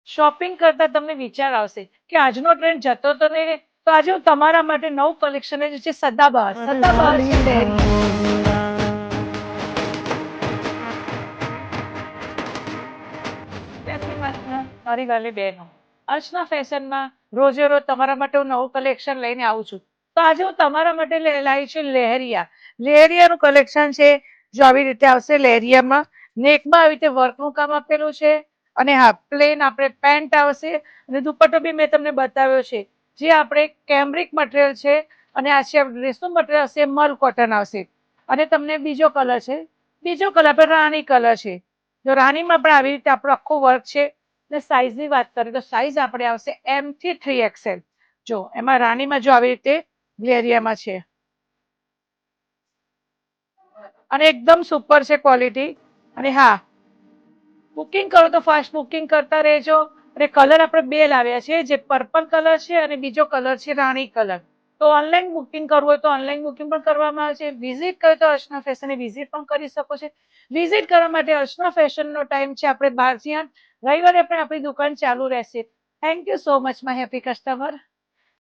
Shopping કરતા તમને વિચાર આવશે કે આજનો ટ્રેન્ડ જતો તો નહીં, તો આજે હું તમારા માટે નવું કલેક્શન છે સદાબહાર છે મારી વાલી બહેનો, અર્ચના ફેશનમાં રોજે રોજ તમારા માટે હું નવું કલેક્શન લઈને આવું છું. તો આજે હું તમારા માટે લાવી છું લહેરિયા. લહેરિયાનું કલેક્શન છે. જો આવી રીતે આવશે લહેરિયામાં, નેકમાં આવી રીતે વર્કનું કામ આપેલું છે. અને હા, પ્લેન આપણે પેન્ટ આવશે અને દુપટ્ટો બી મેં તમને બતાવ્યો છે, જે આપણે કેમ્બ્રિક મટીરિયલ છે. અને આ છે ડ્રેસનું મટીરિયલ હશે મલ કોટન આવશે. અને તમને બીજો કલર છે, બીજો કલર આપણે રાણી કલર છે. જો રાણીમાં પણ આવી રીતે આપણો આખો વર્ક છે. ને સાઈઝની વાત કરીએ તો સાઈઝ આપણે આવશે M થી 3XL. જો એમાં રાણીમાં જો આવી રીતે લેરિયામાં છે અને એકદમ સુપર છે ક્વોલિટી. અને હા, બુકિંગ કરો તો ફાસ્ટ બુકિંગ કરતા રહેજો. અને કલર આપણે બે લાવ્યા છે, જે પર્પલ કલર છે અને બીજો કલર છે રાણી કલર. તો ઓનલાઈન બુકિંગ કરવું હોય તો ઓનલાઈન બુકિંગ પણ કરવામાં આવે છે. વિઝિટ કરે તો અર્ચના ફેશનની વિઝિટ પણ કરી શકો છો. વિઝિટ કરવા માટે અર્ચના ફેશનનો ટાઈમ છે આપણે 12 થી 8. રવિવારે પણ આપણી દુકાન ચાલુ રહેશે. Thank you so much my happy customer.